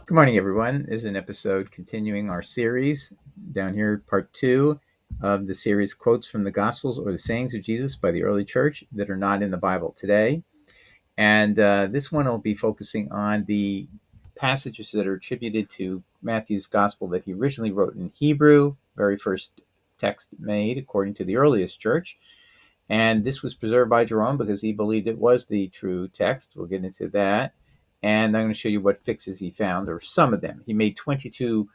Good morning, everyone. This is an episode continuing our series down here, part two of the series Quotes from the Gospels or the Sayings of Jesus by the Early Church that are not in the Bible today. And this one will be focusing on the passages that are attributed to Matthew's Gospel that he originally wrote in Hebrew, very first text made according to the earliest church. And this was preserved by Jerome because he believed it was the true text. We'll get into that. And I'm going to show you what fixes he found, or some of them. He made 22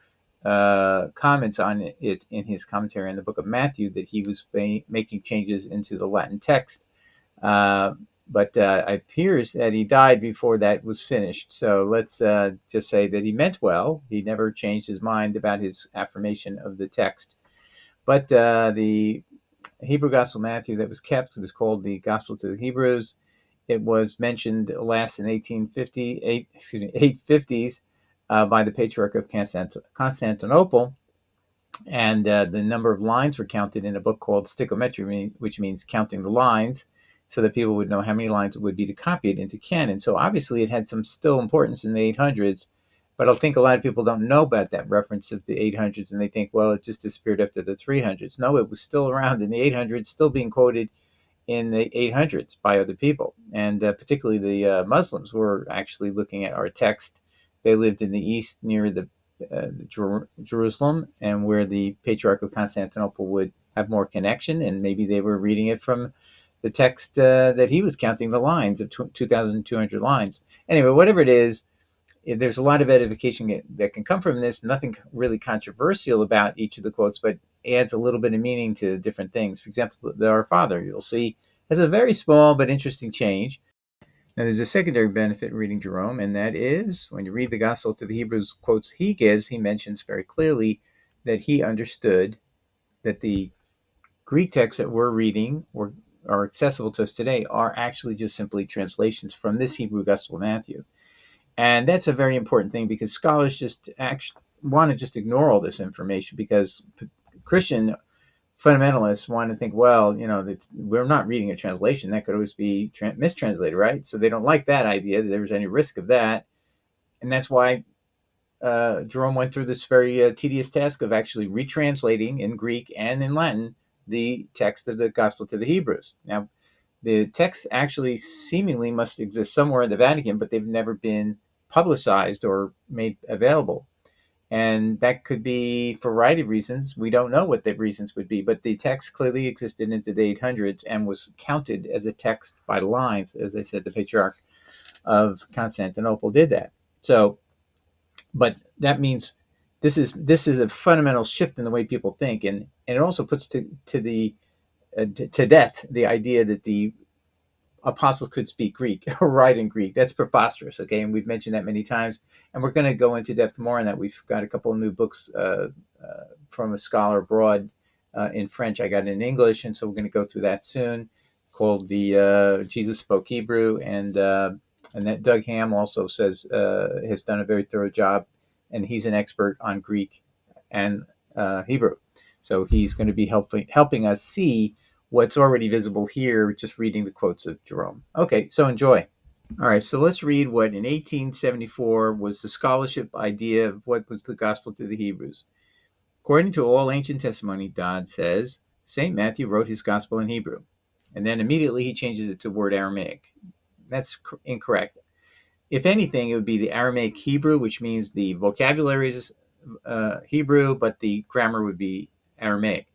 comments on it in his commentary on the book of Matthew that he was making changes into the Latin text. But it appears that he died before that was finished. So let's just say that he meant well. He never changed his mind about his affirmation of the text. But the Hebrew Gospel Matthew that was kept was called the Gospel to the Hebrews. It was mentioned last in 850s by the Patriarch of Constantinople, and the number of lines were counted in a book called Stichometry, which means counting the lines, so that people would know how many lines it would be to copy it into canon. So obviously it had some still importance in the 800s, but I think a lot of people don't know about that reference of the 800s, and they think, well, it just disappeared after the 300s. No, it was still around in the 800s, still being quoted in the 800s by other people. And particularly the Muslims were actually looking at our text. They lived in the east near the Jerusalem, and where the Patriarch of Constantinople would have more connection, and maybe they were reading it from the text that he was counting the lines of 2,200 lines. Anyway, whatever it is, there's a lot of edification that can come from this. Nothing really controversial about each of the quotes, but adds a little bit of meaning to different things. For example, Our Father, you'll see, has a very small but interesting change. Now, there's a secondary benefit in reading Jerome, and that is when you read the Gospel to the Hebrews quotes he gives, he mentions very clearly that he understood that the Greek texts that we're reading or are accessible to us today are actually just simply translations from this Hebrew Gospel of Matthew. And that's a very important thing because scholars just actually want to just ignore all this information because Christian fundamentalists want to think, well, we're not reading a translation. That could always be mistranslated, right? So they don't like that idea that there's any risk of that. And that's why Jerome went through this very tedious task of actually retranslating in Greek and in Latin the text of the Gospel to the Hebrews. Now, the text actually seemingly must exist somewhere in the Vatican, but they've never been publicized or made available. And that could be for a variety of reasons. We don't know what the reasons would be, but the text clearly existed into the 800s and was counted as a text by lines. As I said, the Patriarch of Constantinople did that. So, but that means this is a fundamental shift in the way people think, and it also puts to death the idea that the apostles could speak Greek or write in Greek. That's preposterous, okay? And we've mentioned that many times, and we're going to go into depth more on that. We've got a couple of new books from a scholar abroad in French. I got it in English, and so we're going to go through that soon, called the Jesus Spoke Hebrew, and that Doug Ham also says has done a very thorough job, and he's an expert on Greek and Hebrew. So he's going to be helping us see what's already visible here, just reading the quotes of Jerome. Okay, so enjoy. All right, so let's read what in 1874 was the scholarship idea of what was the gospel to the Hebrews. According to all ancient testimony, Dodd says, St. Matthew wrote his gospel in Hebrew, and then immediately he changes it to word Aramaic. That's incorrect. If anything, it would be the Aramaic Hebrew, which means the vocabulary is Hebrew, but the grammar would be Aramaic.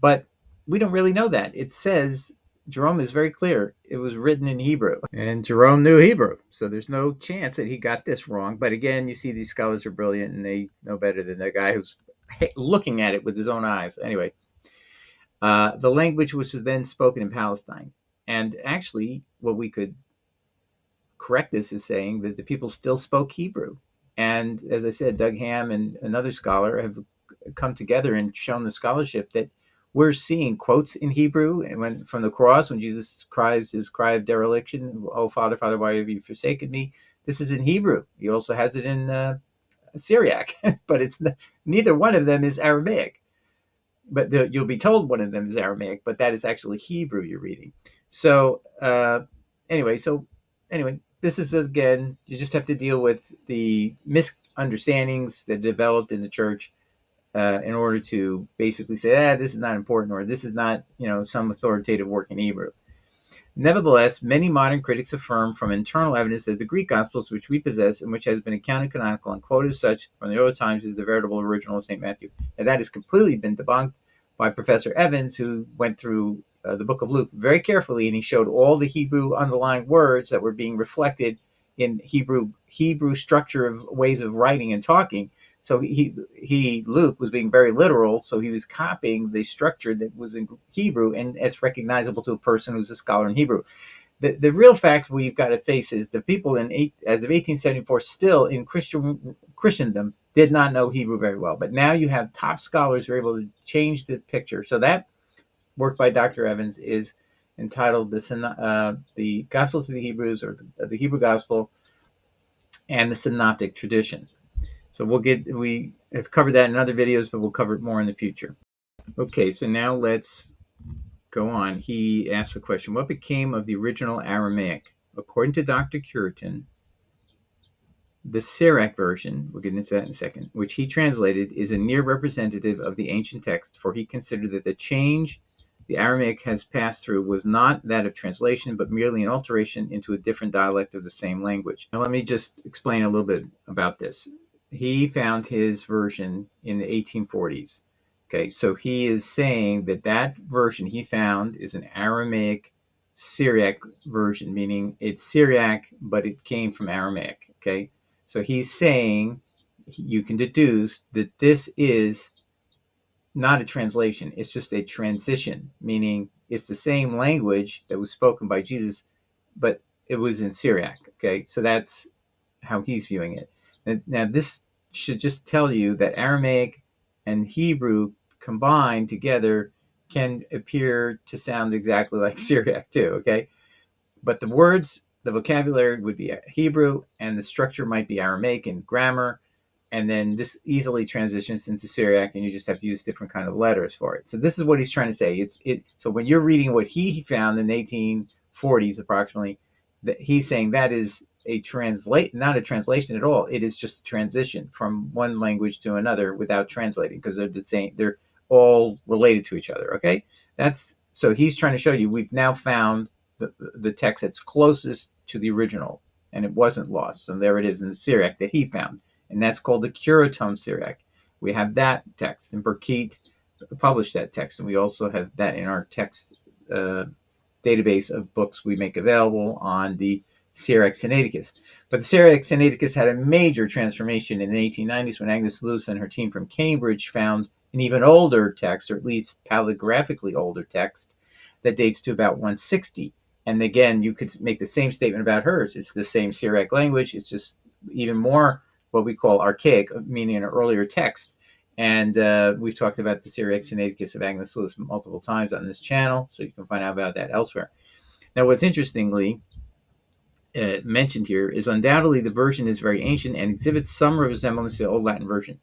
But we don't really know that. It says, Jerome is very clear, it was written in Hebrew. And Jerome knew Hebrew, so there's no chance that he got this wrong. But again, you see these scholars are brilliant, and they know better than the guy who's looking at it with his own eyes. Anyway, the language which was then spoken in Palestine. And actually, what we could correct this is saying that the people still spoke Hebrew. And as I said, Doug Ham and another scholar have come together and shown the scholarship that we're seeing quotes in Hebrew, and from the cross, when Jesus cries his cry of dereliction, "Oh, Father, Father, why have you forsaken me?" This is in Hebrew. He also has it in Syriac, but neither one of them is Aramaic. But you'll be told one of them is Aramaic, but that is actually Hebrew you're reading. So anyway, this is, again, you just have to deal with the understandings that developed in the church in order to basically say, this is not important, or this is not, some authoritative work in Hebrew. Nevertheless, many modern critics affirm from internal evidence that the Greek Gospels, which we possess and which has been accounted canonical and quoted as such from the early times, is the veritable original of St. Matthew. And that has completely been debunked by Professor Evans, who went through the book of Luke very carefully, and he showed all the Hebrew underlying words that were being reflected in Hebrew structure of ways of writing and talking. So Luke was being very literal, so he was copying the structure that was in Hebrew, and it's recognizable to a person who's a scholar in Hebrew. The real fact we've got to face is the people as of 1874 still in Christendom did not know Hebrew very well. But now you have top scholars who are able to change the picture. So that work by Dr. Evans is entitled the Gospel to the Hebrews, or the Hebrew Gospel and the Synoptic Tradition. So we have covered that in other videos, but we'll cover it more in the future. Okay, so now let's go on. He asks the question, what became of the original Aramaic? According to Dr. Cureton, the Syriac version, we'll get into that in a second, which he translated, is a near representative of the ancient text, for he considered that the change the Aramaic has passed through was not that of translation, but merely an alteration into a different dialect of the same language. Now let me just explain a little bit about this. He found his version in the 1840s. Okay, so he is saying that version he found is an Aramaic Syriac version, meaning it's Syriac, but it came from Aramaic. Okay, so he's saying you can deduce that this is not a translation, it's just a transition, meaning it's the same language that was spoken by Jesus, but it was in Syriac. Okay, so that's how he's viewing it. Now, this should just tell you that Aramaic and Hebrew combined together can appear to sound exactly like Syriac too, okay? But the words, the vocabulary would be Hebrew, and the structure might be Aramaic in grammar, and then this easily transitions into Syriac, and you just have to use different kind of letters for it. So this is what he's trying to say. So when you're reading what he found in the 1840s approximately, that he's saying that is not a translation at all. It is just a transition from one language to another without translating, because they're the same. They're all related to each other. Okay, so he's trying to show you we've now found the text that's closest to the original, and it wasn't lost. So there it is in the Syriac that he found, and that's called the Curetome Syriac. We have that text, and Burkitt published that text, and we also have that in our text database of books we make available on the Syriac Sinaiticus. But the Syriac Sinaiticus had a major transformation in the 1890s when Agnes Lewis and her team from Cambridge found an even older text, or at least paleographically older text, that dates to about 160. And again, you could make the same statement about hers. It's the same Syriac language. It's just even more what we call archaic, meaning an earlier text. And we've talked about the Syriac Sinaiticus of Agnes Lewis multiple times on this channel, so you can find out about that elsewhere. Now, what's interestingly mentioned here is undoubtedly the version is very ancient and exhibits some resemblance to the Old Latin version.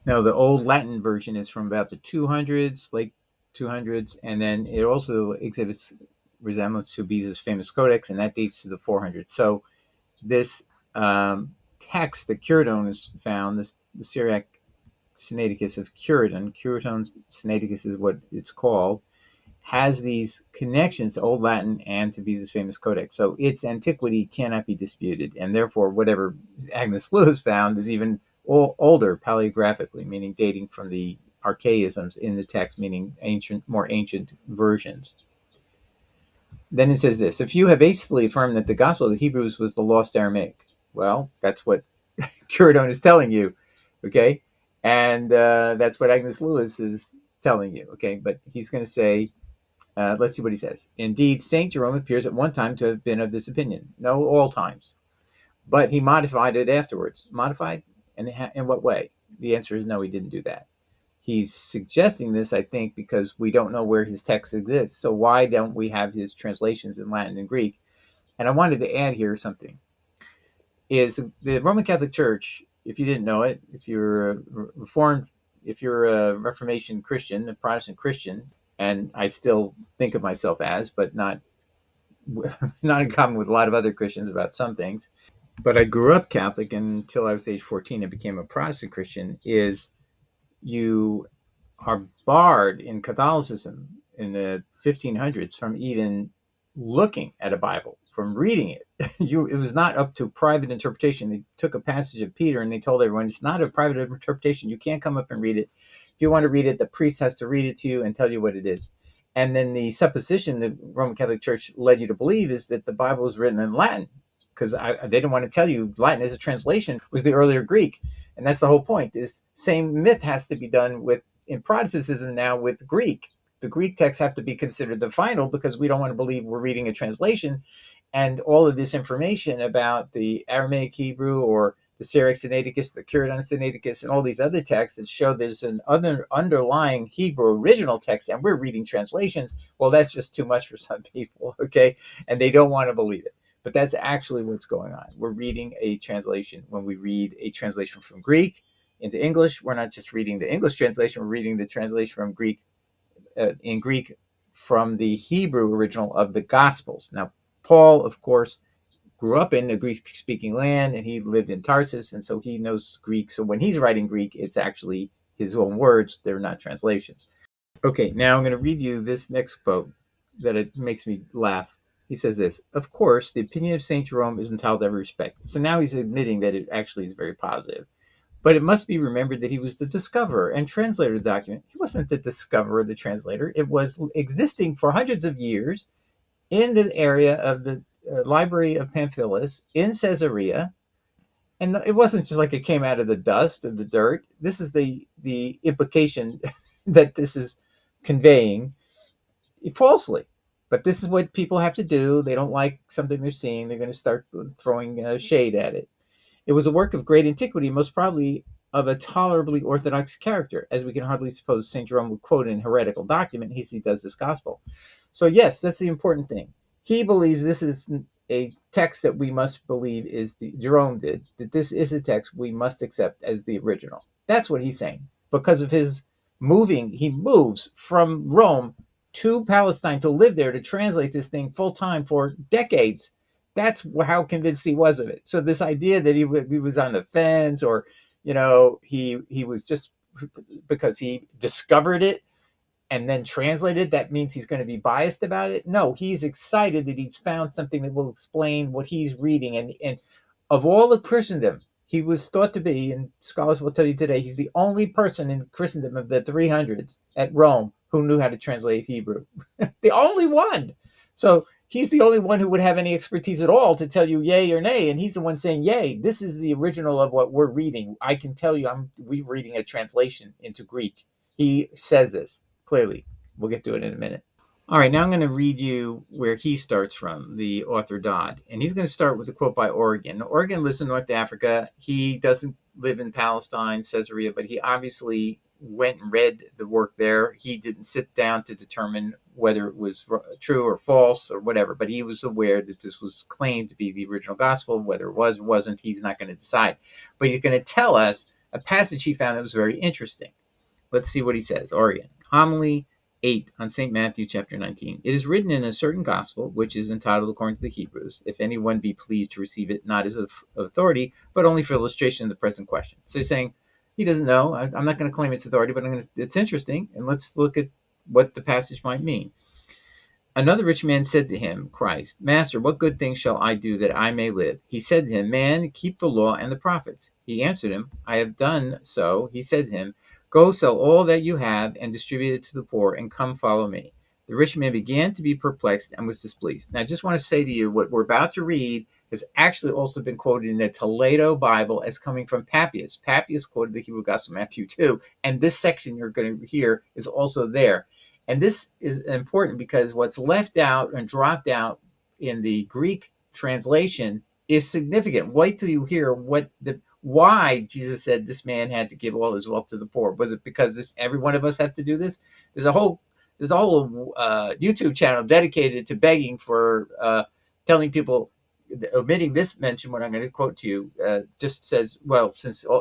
Now, the Old Latin version is from about the 200s, late 200s, and then it also exhibits resemblance to Beza's famous Codex, and that dates to the 400s. So this text that Cureton has found, the Syriac Sinaiticus of Cureton Sinaiticus is what it's called, has these connections to Old Latin and to Beza's famous Codex. So its antiquity cannot be disputed, and therefore whatever Agnes Lewis found is even older paleographically, meaning dating from the archaisms in the text, meaning more ancient versions. Then it says this: if you have hastily affirmed that the Gospel of the Hebrews was the lost Aramaic, well, that's what Cureton is telling you, okay? And that's what Agnes Lewis is telling you, okay? But he's going to say, let's see what he says. Indeed, St. Jerome appears at one time to have been of this opinion. No, all times. But he modified it afterwards. Modified? And in what way? The answer is no, he didn't do that. He's suggesting this, I think, because we don't know where his text exists. So why don't we have his translations in Latin and Greek? And I wanted to add here something. Is the Roman Catholic Church, if you didn't know it, if you're a Reformed, if you're a Reformation Christian, a Protestant Christian, and I still think of myself as, but not in common with a lot of other Christians about some things. but I grew up Catholic until I was age 14 and became a Protestant Christian, is you are barred in Catholicism in the 1500s from even looking at a Bible, from reading it. It was not up to private interpretation. They took a passage of Peter and they told everyone it's not a private interpretation. You can't come up and read it. If you want to read it, the priest has to read it to you and tell you what it is. And then the supposition the Roman Catholic Church led you to believe is that the Bible was written in Latin, because they didn't want to tell you Latin as a translation was the earlier Greek. And that's the whole point. Is same myth has to be done with in Protestantism now with Greek. The Greek texts have to be considered the final because we don't want to believe we're reading a translation, and all of this information about the Aramaic Hebrew or the Syriac Sinaiticus, the Curitan Sinaiticus, and all these other texts that show there's an other underlying Hebrew original text, and we're reading translations. Well, that's just too much for some people, okay? And they don't want to believe it. But that's actually what's going on. We're reading a translation. When we read a translation from Greek into English, we're not just reading the English translation, we're reading the translation from Greek in Greek from the Hebrew original of the Gospels. Now, Paul, of course, grew up in a Greek-speaking land, and he lived in Tarsus, and so he knows Greek. So when he's writing Greek, it's actually his own words. They're not translations. Okay, now I'm going to read you this next quote that it makes me laugh. He says this: "Of course, the opinion of St. Jerome is entitled to every respect." So now he's admitting that it actually is very positive. But it must be remembered that he was the discoverer and translator of the document. He wasn't the discoverer, the translator. It was existing for hundreds of years in the area of the library of Pamphilus in Caesarea. And it wasn't just like it came out of the dust or the dirt. This is the implication that this is conveying falsely. But this is what people have to do. They don't like something they're seeing. They're going to start throwing shade at it. It was a work of great antiquity, most probably of a tolerably orthodox character, as we can hardly suppose St. Jerome would quote an heretical document. He does this gospel. So, yes, that's the important thing. He believes this is a text that we must believe is Jerome did, that this is a text we must accept as the original. That's what he's saying. Because of his he moves from Rome to Palestine to live there to translate this thing full time for decades. That's how convinced he was of it. So this idea that he was on the fence, or he was just because he discovered it and then translated, that means he's going to be biased about it. No, he's excited that he's found something that will explain what he's reading. And of all of Christendom, he was thought to be, and scholars will tell you today, he's the only person in Christendom of the 300s at Rome who knew how to translate Hebrew. The only one. So he's the only one who would have any expertise at all to tell you yay or nay. And he's the one saying, yay, this is the original of what we're reading. I can tell you we're reading a translation into Greek. He says this clearly. We'll get to it in a minute. All right, now I'm going to read you where he starts from, the author Dodd. And he's going to start with a quote by Origen. Origen lives in North Africa. He doesn't live in Palestine, Caesarea, but he obviously went and read the work there. He didn't sit down to determine whether it was true or false or whatever, but he was aware that this was claimed to be the original gospel. Whether it was or wasn't, he's not going to decide. But he's going to tell us a passage he found that was very interesting. Let's see what he says. Origen, homily 8 on St. Matthew chapter 19. It is written in a certain gospel, which is entitled according to the Hebrews, if anyone be pleased to receive it, not as of authority, but only for illustration of the present question. So he's saying he doesn't know. I'm not going to claim its authority, but it's interesting. And let's look at what the passage might mean. Another rich man said to him, Christ, Master, what good thing shall I do that I may live? He said to him, Man, keep the law and the prophets. He answered him, I have done so. He said to him, Go sell all that you have and distribute it to the poor, and come follow me. The rich man began to be perplexed and was displeased. Now, I just want to say to you, what we're about to read has actually also been quoted in the Toledo Bible as coming from Papias. Papias quoted the Hebrew Gospel, Matthew 2, and this section you're going to hear is also there. And this is important because what's left out and dropped out in the Greek translation is significant. Wait till you hear why Jesus said this man had to give all his wealth to the poor. Was it because every one of us have to do this? There's a whole YouTube channel dedicated to begging for telling people omitting this mention, what I'm going to quote to you, just says, well,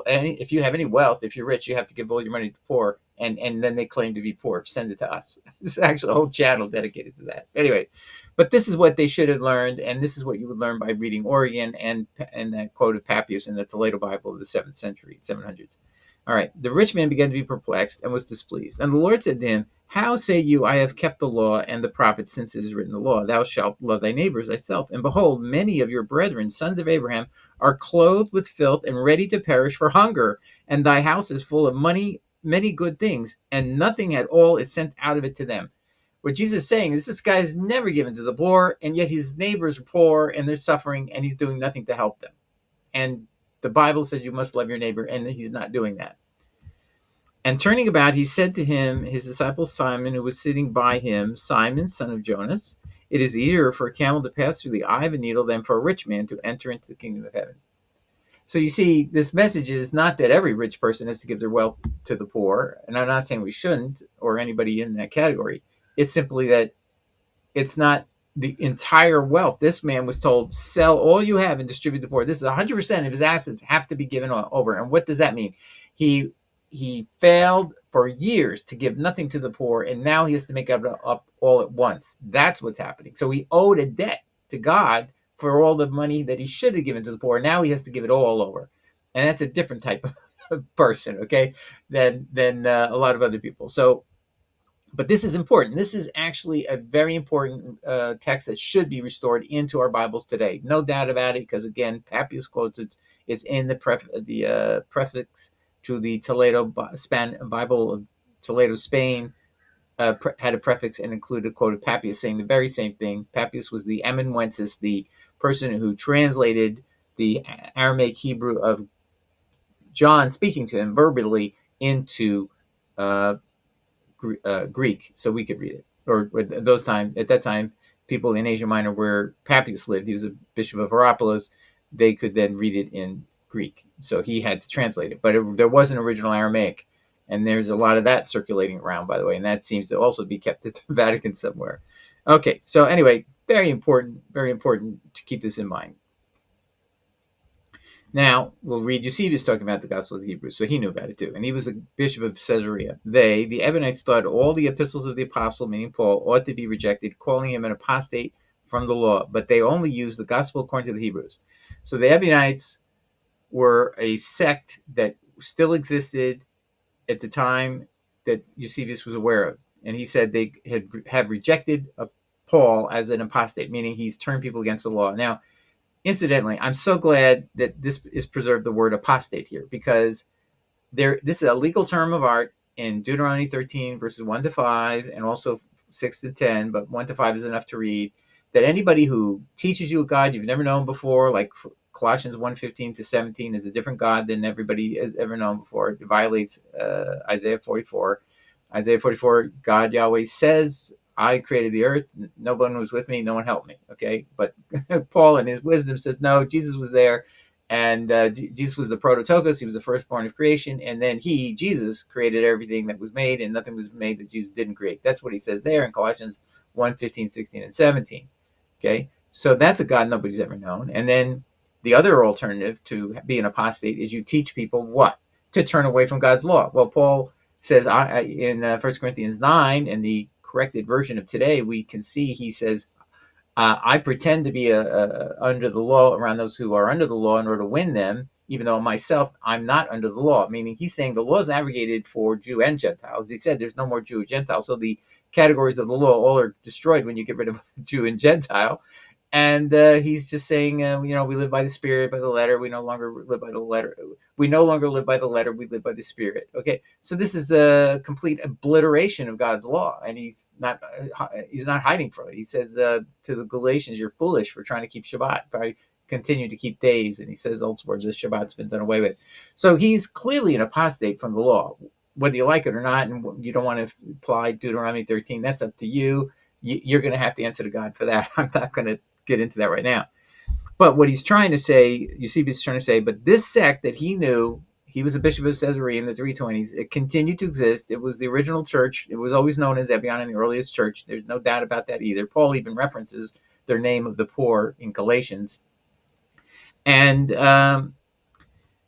if you have any wealth, if you're rich, you have to give all your money to the poor, and then they claim to be poor. Send it to us. This is actually a whole channel dedicated to that. Anyway, but this is what they should have learned, and this is what you would learn by reading Origen and that quote of Papias in the Toledo Bible of the 7th century, 700s. All right. The rich man began to be perplexed and was displeased. And the Lord said to him, how say you, I have kept the law and the prophets, since it is written in the law, thou shalt love thy neighbor as thyself. And behold, many of your brethren, sons of Abraham, are clothed with filth and ready to perish for hunger. And thy house is full of money, many good things, and nothing at all is sent out of it to them. What Jesus is saying is this guy is never given to the poor, and yet his neighbors are poor and they're suffering, and he's doing nothing to help them. And the Bible says you must love your neighbor, and he's not doing that. And turning about, he said to him, his disciple Simon, who was sitting by him, Simon, son of Jonas, it is easier for a camel to pass through the eye of a needle than for a rich man to enter into the kingdom of heaven. So you see, this message is not that every rich person has to give their wealth to the poor, and I'm not saying we shouldn't, or anybody in that category. It's simply that it's not the entire wealth. This man was told, sell all you have and distribute the poor. This is 100% of his assets have to be given over. And what does that mean? He failed for years to give nothing to the poor, and now he has to make up all at once. That's what's happening. So he owed a debt to God for all the money that he should have given to the poor. Now he has to give it all over. And that's a different type of person, okay, than a lot of other people. So, but this is important. This is actually a very important text that should be restored into our Bibles today. No doubt about it, because again, Papias quotes it. It's in the prefix to the Toledo Bible of Toledo, Spain, had a prefix and included a quote of Papias saying the very same thing. Papias was the amanuensis, the person who translated the Aramaic Hebrew of John speaking to him verbally into Greek, so we could read it. Or at that time, people in Asia Minor where Papias lived, he was a bishop of Hierapolis, they could then read it in Greek. So he had to translate it. But there was an original Aramaic, and there's a lot of that circulating around, by the way, and that seems to also be kept at the Vatican somewhere. Okay, so anyway, very important to keep this in mind. Now, we'll read Eusebius talking about the Gospel of the Hebrews, so he knew about it too. And he was a bishop of Caesarea. They, the Ebionites, thought all the epistles of the apostle, meaning Paul, ought to be rejected, calling him an apostate from the law. But they only used the Gospel according to the Hebrews. So the Ebionites were a sect that still existed at the time that Eusebius was aware of. And he said they have rejected Paul as an apostate, meaning he's turned people against the law. Now, incidentally, I'm so glad that this is preserved, the word apostate here, because this is a legal term of art in Deuteronomy 13, verses 1 to 5, and also 6 to 10, but 1 to 5 is enough to read, that anybody who teaches you a God you've never known before, like Colossians 1:15 to 17 is a different God than everybody has ever known before. It violates Isaiah 44. Isaiah 44, God Yahweh says, I created the earth. No one was with me. No one helped me. Okay. But Paul in his wisdom says, no, Jesus was there. And Jesus was the prototokos. He was the firstborn of creation. And then Jesus, created everything that was made, and nothing was made that Jesus didn't create. That's what he says there in Colossians 1:15, 16, and 17. Okay. So that's a God nobody's ever known. And then the other alternative to be an apostate is you teach people what? To turn away from God's law. Well, Paul says in 1 Corinthians 9, in the corrected version of today, we can see he says, I pretend to be under the law around those who are under the law in order to win them, even though myself, I'm not under the law. Meaning he's saying the law is abrogated for Jew and Gentile. As he said, there's no more Jew or Gentile. So the categories of the law all are destroyed when you get rid of Jew and Gentile. And he's just saying, we live by the Spirit, by the letter. We no longer live by the letter. We no longer live by the letter. We live by the Spirit. Okay, so this is a complete obliteration of God's law, and he's not hiding from it. He says to the Galatians, "You're foolish for trying to keep Shabbat. By continue to keep days." And he says elsewhere, "This Shabbat's been done away with." So he's clearly an apostate from the law, whether you like it or not. And you don't want to apply Deuteronomy 13. That's up to you. You're going to have to answer to God for that. I'm not going to get into that right now. But what he's trying to say, Eusebius is trying to say, but this sect that he knew, he was a bishop of Caesarea in the 320s, it continued to exist. It was the original church. It was always known as Ebion in the earliest church. There's no doubt about that either. Paul even references their name of the poor in Galatians. And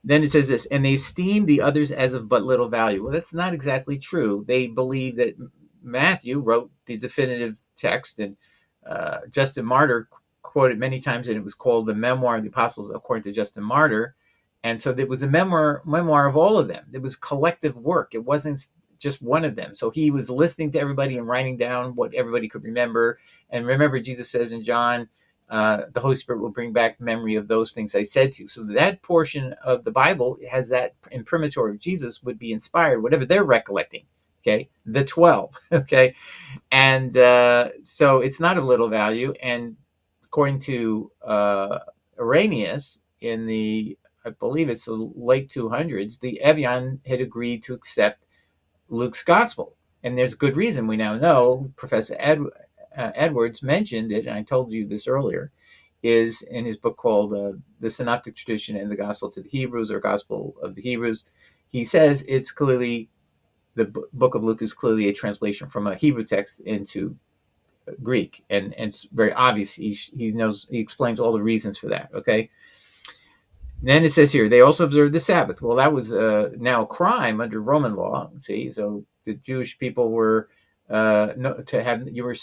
then it says this, and they esteemed the others as of but little value. Well, that's not exactly true. They believe that Matthew wrote the definitive text, and Justin Martyr quoted many times, and it was called the Memoir of the Apostles, according to Justin Martyr. And so there was a memoir of all of them. It was collective work. It wasn't just one of them. So he was listening to everybody and writing down what everybody could remember. And remember, Jesus says in John, the Holy Spirit will bring back memory of those things I said to you. So that portion of the Bible has that imprimatur of Jesus would be inspired, whatever they're recollecting. Okay, the 12. Okay, and so it's not of little value. And according to Arrhenius, in the, I believe it's the late 200s, the Ebion had agreed to accept Luke's gospel. And there's good reason. We now know Professor Edwards mentioned it, and I told you this earlier, is in his book called The Synoptic Tradition and the Gospel to the Hebrews, or Gospel of the Hebrews. He says it's clearly, the book of Luke is clearly a translation from a Hebrew text into Greek, and it's very obvious. He knows, he explains all the reasons for that. Okay. And then it says here, they also observed the Sabbath. Well, that was now a crime under Roman law. See, so the Jewish people were to have, you were,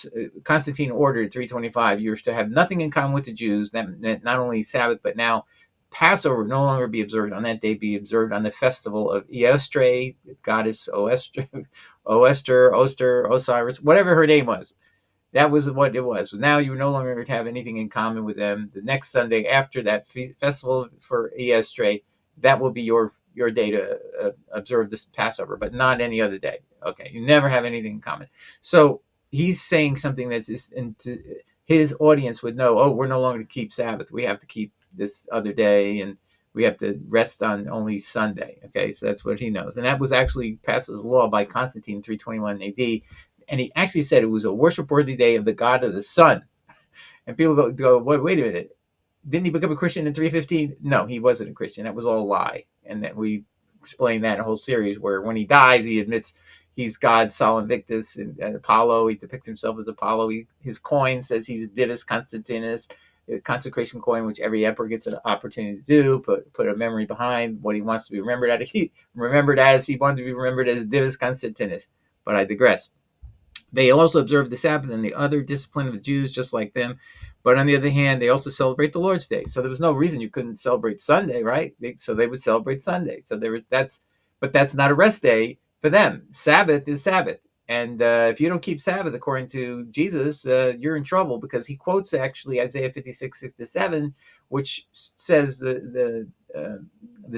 Constantine ordered 325. You were to have nothing in common with the Jews. That meant not only Sabbath, but now Passover no longer be observed on that day, be observed on the festival of Eostre, goddess Oester, Osiris, whatever her name was. That was what it was. So now you no longer have anything in common with them. The next Sunday after that festival for Eostre, that will be your day to observe this Passover, but not any other day. Okay, you never have anything in common. So he's saying something that's his audience would know. Oh, we're no longer to keep Sabbath. We have to keep this other day, and we have to rest on only Sunday. Okay, so that's what he knows, and that was actually passed as law by Constantine 321 A.D. And he actually said it was a worship-worthy day of the god of the sun. And people go, wait a minute. Didn't he become a Christian in 315? No, he wasn't a Christian. That was all a lie. And that we explained that in a whole series where when he dies, he admits he's God, Sol Invictus, and Apollo. He depicts himself as Apollo. His coin says he's Divus Constantinus, a consecration coin, which every emperor gets an opportunity to do, put a memory behind what he wants to be remembered as. He wanted to be remembered as Divus Constantinus. But I digress. They also observe the Sabbath and the other discipline of the Jews, just like them. But on the other hand, they also celebrate the Lord's Day. So there was no reason you couldn't celebrate Sunday, right? So they would celebrate Sunday. So but that's not a rest day for them. Sabbath is Sabbath. And if you don't keep Sabbath according to Jesus, you're in trouble, because he quotes actually Isaiah 56:6-7, which says the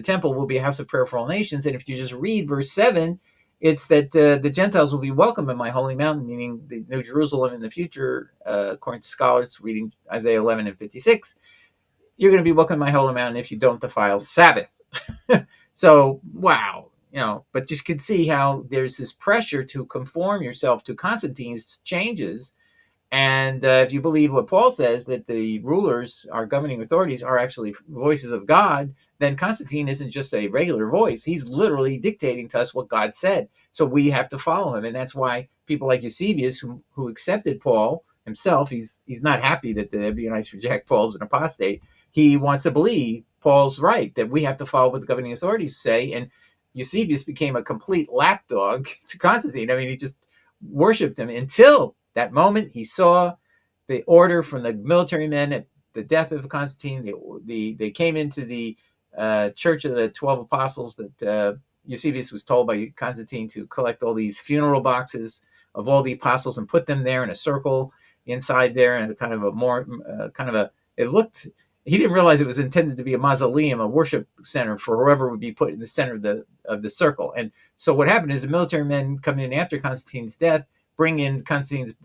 temple will be a house of prayer for all nations. And if you just read verse 7, it's that the Gentiles will be welcome in my holy mountain, meaning the New Jerusalem in the future, according to scholars reading Isaiah 11:56. You're going to be welcome in my holy mountain if you don't defile Sabbath. So, wow. But you can see how there's this pressure to conform yourself to Constantine's changes. And if you believe what Paul says, that the rulers, our governing authorities, are actually voices of God, then Constantine isn't just a regular voice. He's literally dictating to us what God said. So we have to follow him. And that's why people like Eusebius, who accepted Paul himself, he's not happy that the Ebionites reject Paul as an apostate. He wants to believe Paul's right, that we have to follow what the governing authorities say. And Eusebius became a complete lapdog to Constantine. I mean, he just worshipped him until that moment he saw the order from the military men at the death of Constantine. They came into the Church of the 12 Apostles that Eusebius was told by Constantine to collect all these funeral boxes of all the apostles and put them there in a circle inside there, and it looked, he didn't realize it was intended to be a mausoleum, a worship center for whoever would be put in the center of the circle. And so what happened is the military men come in after Constantine's death, bring in Constantine's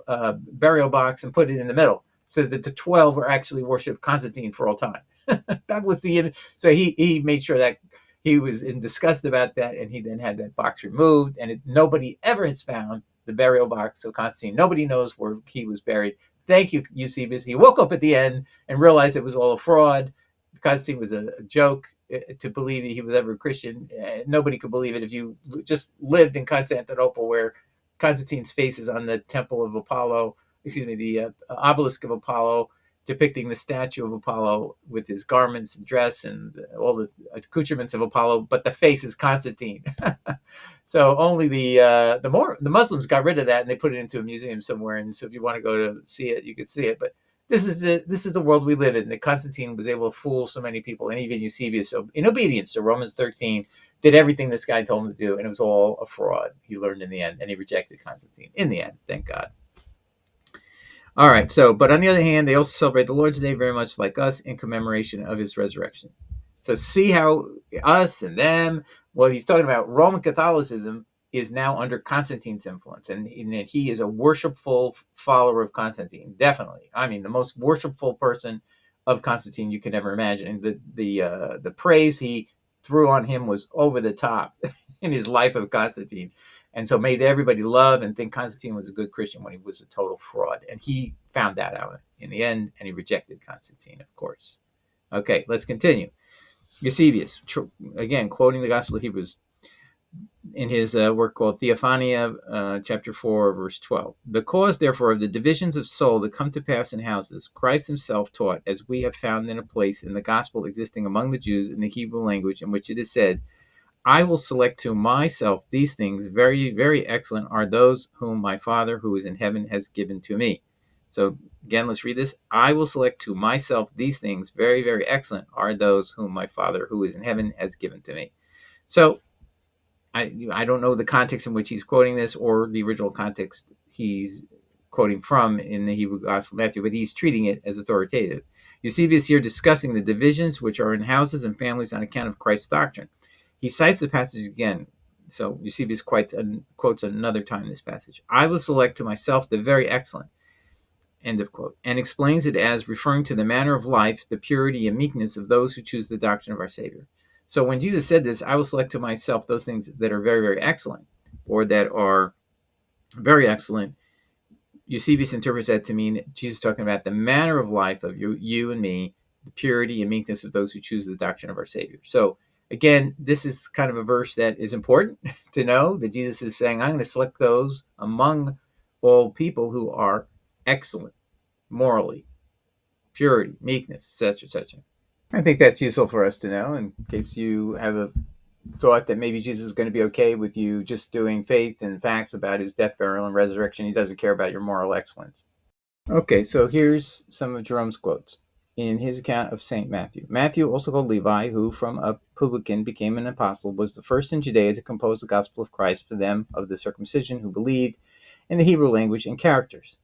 burial box and put it in the middle, so that the 12 were actually worship Constantine for all time. That was so he made sure that he was in disgust about that, and he then had that box removed, and nobody ever has found the burial box of Constantine. Nobody knows where he was buried. Thank you, Eusebius. He woke up at the end and realized it was all a fraud. Constantine was a joke. To believe that he was ever a Christian, nobody could believe it if you just lived in Constantinople, where Constantine's face is on the temple of Apollo, the obelisk of Apollo, depicting the statue of Apollo with his garments and dress and all the accoutrements of Apollo, but the face is Constantine. So only the Muslims got rid of that and they put it into a museum somewhere. And so if you want to go to see it, you can see it. But this is the world we live in. That Constantine was able to fool so many people, and even Eusebius, so in obedience to Romans 13, did everything this guy told him to do, and it was all a fraud. He learned in the end, and he rejected Constantine in the end. Thank God. All right. So, but on the other hand, they also celebrate the Lord's Day very much like us in commemoration of his resurrection. So see how us and them, well, he's talking about Roman Catholicism is now under Constantine's influence, and he is a worshipful follower of Constantine. Definitely. I mean, the most worshipful person of Constantine you can ever imagine. The praise he threw on him was over the top in his life of Constantine. And so made everybody love and think Constantine was a good Christian when he was a total fraud. And he found that out in the end, and he rejected Constantine, of course. Okay, let's continue. Eusebius, again, quoting the Gospel of Hebrews in his work called Theophania, chapter 4, verse 12. The cause, therefore, of the divisions of soul that come to pass in houses, Christ himself taught, as we have found in a place in the Gospel existing among the Jews in the Hebrew language, in which it is said, I will select to myself these things, very, very excellent are those whom my Father who is in heaven has given to me. So again, let's read this. I will select to myself these things, very, very excellent are those whom my Father who is in heaven has given to me. So I don't know the context in which he's quoting this or the original context he's quoting from in the Hebrew Gospel of Matthew, but he's treating it as authoritative. Eusebius here discussing the divisions which are in houses and families on account of Christ's doctrine. He cites the passage again. So Eusebius quotes another time this passage. I will select to myself the very excellent, end of quote, and explains it as referring to the manner of life, the purity and meekness of those who choose the doctrine of our Savior. So when Jesus said this, I will select to myself those things that are very, very excellent, or that are very excellent, Eusebius interprets that to mean Jesus talking about the manner of life of you and me, the purity and meekness of those who choose the doctrine of our Savior. So again, this is kind of a verse that is important to know, that Jesus is saying, I'm going to select those among all people who are excellent, morally, purity, meekness, etc., etc. I think that's useful for us to know in case you have a thought that maybe Jesus is going to be okay with you just doing faith and facts about his death, burial, and resurrection. He doesn't care about your moral excellence. Okay, so here's some of Jerome's quotes in his account of St. Matthew. Matthew, also called Levi, who from a publican became an apostle, was the first in Judea to compose the gospel of Christ for them of the circumcision who believed in the Hebrew language and characters.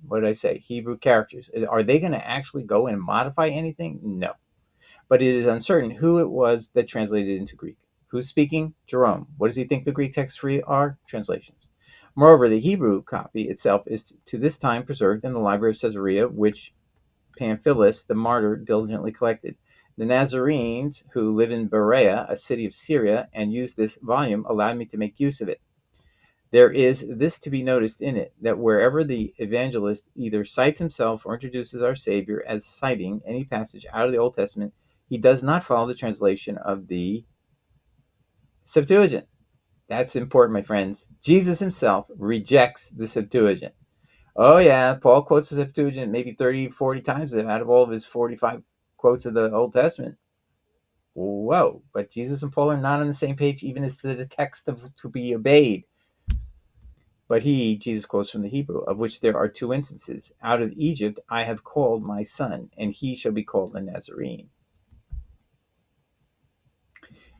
What did I say? Hebrew characters. Are they going to actually go and modify anything? No. But it is uncertain who it was that translated into Greek. Who's speaking? Jerome. What does he think the Greek texts are? Translations. Moreover, the Hebrew copy itself is to this time preserved in the library of Caesarea, which Pamphilus, the martyr, diligently collected. The Nazarenes who live in Berea, a city of Syria, and use this volume allowed me to make use of it. There is this to be noticed in it, that wherever the evangelist either cites himself or introduces our Savior as citing any passage out of the Old Testament, he does not follow the translation of the Septuagint. That's important, my friends. Jesus himself rejects the Septuagint. Oh, yeah, Paul quotes the Septuagint maybe 30, 40 times out of all of his 45 quotes of the Old Testament. Whoa, but Jesus and Paul are not on the same page even as to the text to be obeyed. But Jesus quotes from the Hebrew, of which there are two instances. Out of Egypt I have called my son, and he shall be called a Nazarene.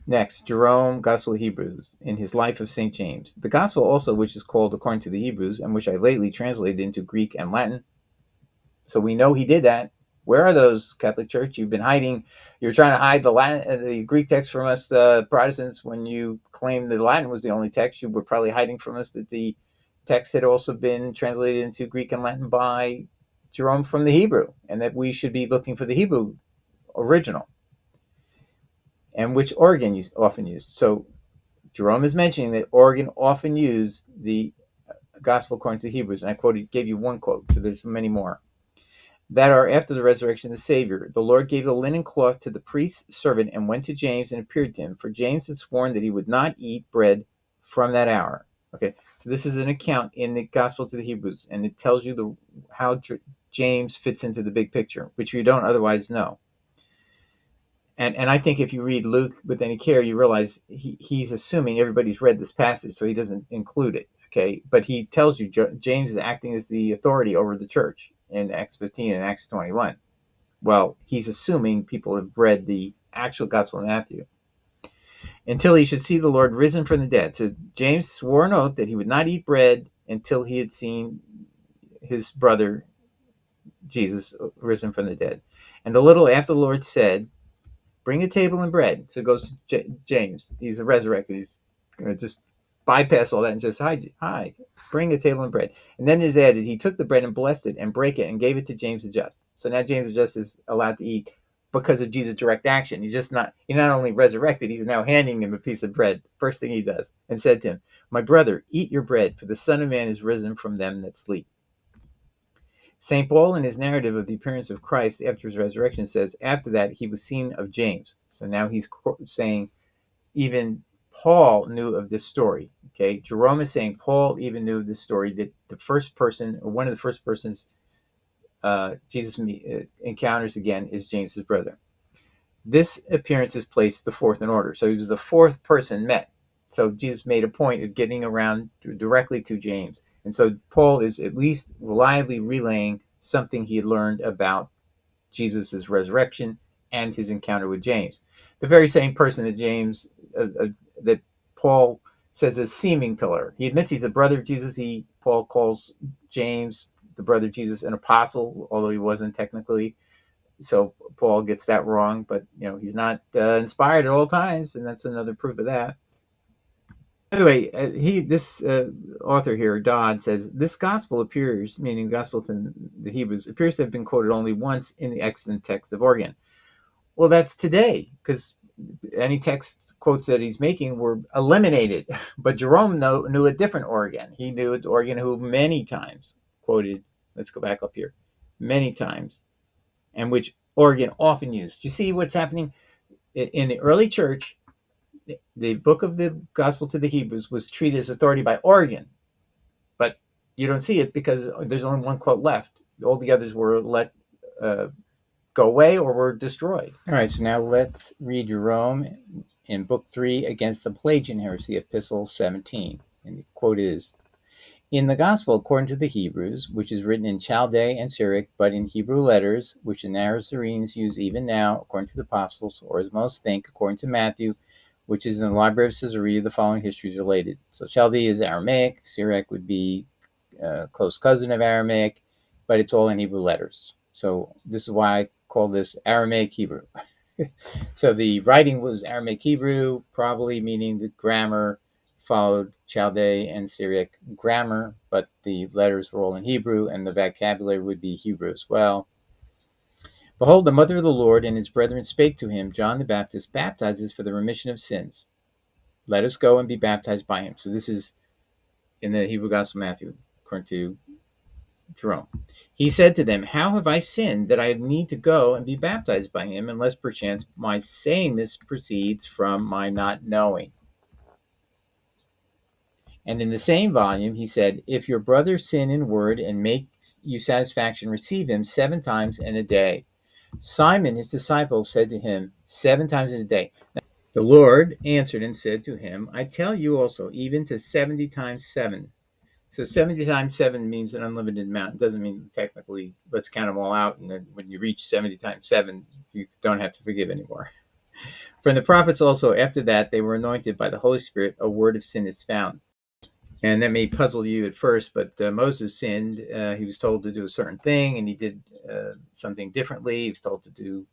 Next, Jerome, Gospel of Hebrews, in his Life of St. James. The Gospel also, which is called according to the Hebrews, and which I lately translated into Greek and Latin. So we know he did that. Where are those, Catholic Church? You've been hiding. You're trying to hide the Greek text from us, Protestants. When you claimed the Latin was the only text, you were probably hiding from us that the text had also been translated into Greek and Latin by Jerome from the Hebrew, and that we should be looking for the Hebrew original, and which Origen often used. So Jerome is mentioning that Origen often used the Gospel according to Hebrews, and I gave you one quote, so there's many more. That are after the resurrection of the Savior. The Lord gave the linen cloth to the priest's servant and went to James and appeared to him, for James had sworn that he would not eat bread from that hour. Okay, so this is an account in the Gospel to the Hebrews, and it tells you how James fits into the big picture, which you don't otherwise know. And I think if you read Luke with any care, you realize he's assuming everybody's read this passage, so he doesn't include it. Okay, but he tells you James is acting as the authority over the church in Acts 15 and Acts 21. Well, he's assuming people have read the actual Gospel of Matthew. Until he should see the Lord risen from the dead. So James swore an oath that he would not eat bread until he had seen his brother Jesus risen from the dead. And a little after the Lord said, bring a table and bread. So it goes to James. He's resurrected. He's going to just bypass all that and just, hi, bring a table and bread. And then is added, he took the bread and blessed it and brake it and gave it to James the Just. So now James the Just is allowed to eat because of Jesus' direct action. He not only resurrected, he's now handing him a piece of bread. First thing he does, and said to him, my brother, eat your bread, for the Son of Man is risen from them that sleep. St. Paul, in his narrative of the appearance of Christ after his resurrection, says, after that, he was seen of James. So now he's saying even Paul knew of this story. Okay, Jerome is saying Paul even knew of this story, that the first person, or one of the first persons Jesus encounters again is James's brother. This appearance is placed the fourth in order. So he was the fourth person met. So Jesus made a point of getting around directly to James. And so Paul is at least reliably relaying something he had learned about Jesus' resurrection and his encounter with James. The very same person that that Paul says is seeming pillar. He admits he's a brother of Jesus. Paul calls James, the brother of Jesus, an apostle, although he wasn't technically. So Paul gets that wrong, but he's not inspired at all times, and that's another proof of that. Anyway, this author here, Dodd, says this gospel appears, meaning the gospel to the Hebrews, appears to have been quoted only once in the extant text of Origen. Well, that's today, because any text quotes that he's making were eliminated. But Jerome knew a different Origen. He knew an Origen who many times quoted, let's go back up here, many times, and which Origen often used. You see what's happening in the early church? The book of the Gospel to the Hebrews was treated as authority by Origen, but you don't see it because there's only one quote left. All the others were let go away or were destroyed. All right, so now let's read Jerome in Book 3 against the Pelagian heresy, Epistle 17. And the quote is, in the Gospel according to the Hebrews, which is written in Chaldee and Syriac, but in Hebrew letters, which the Nazarenes use even now, according to the Apostles, or as most think, according to Matthew, which is in the Library of Caesarea, the following history is related. So Chaldee is Aramaic, Syriac would be a close cousin of Aramaic, but it's all in Hebrew letters. So this is why I call this Aramaic Hebrew. So the writing was Aramaic Hebrew, probably meaning the grammar followed Chaldee and Syriac grammar, but the letters were all in Hebrew, and the vocabulary would be Hebrew as well. Behold, the mother of the Lord and his brethren spake to him, John the Baptist baptizes for the remission of sins. Let us go and be baptized by him. So this is in the Hebrew Gospel of Matthew, according to Jerome. He said to them, how have I sinned that I need to go and be baptized by him, unless perchance my saying this proceeds from my not knowing? And in the same volume, he said, if your brother sin in word and make you satisfaction, receive him 7 times in a day. Simon, his disciple, said to him, 7 times in a day. The Lord answered and said to him, I tell you also, even to 70 times 7. So 70 times 7 means an unlimited amount. It doesn't mean technically, let's count them all out, and then when you reach 70 times 7, you don't have to forgive anymore. From the prophets also, after that, they were anointed by the Holy Spirit, a word of sin is found. And that may puzzle you at first, but Moses sinned. He was told to do a certain thing, and he did something differently. He was told to do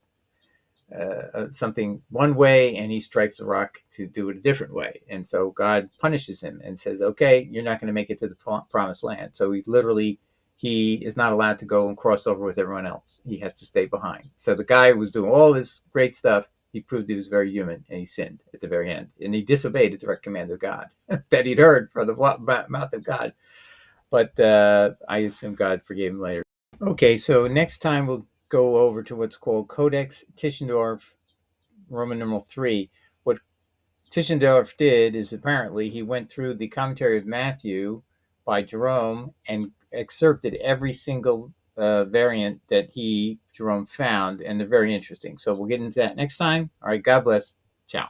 something one way, and he strikes a rock to do it a different way. And so God punishes him and says, okay, you're not going to make it to the promised land. So he is not allowed to go and cross over with everyone else. He has to stay behind. So the guy who was doing all this great stuff, he proved he was very human, and he sinned at the very end. And he disobeyed the direct command of God that he'd heard from the mouth of God. But I assume God forgave him later. Okay, so next time we'll go over to what's called Codex Tischendorf, Roman numeral 3. What Tischendorf did is apparently he went through the commentary of Matthew by Jerome and excerpted every single variant that Jerome found, and they're very interesting. So we'll get into that next time. All right, God bless. Ciao.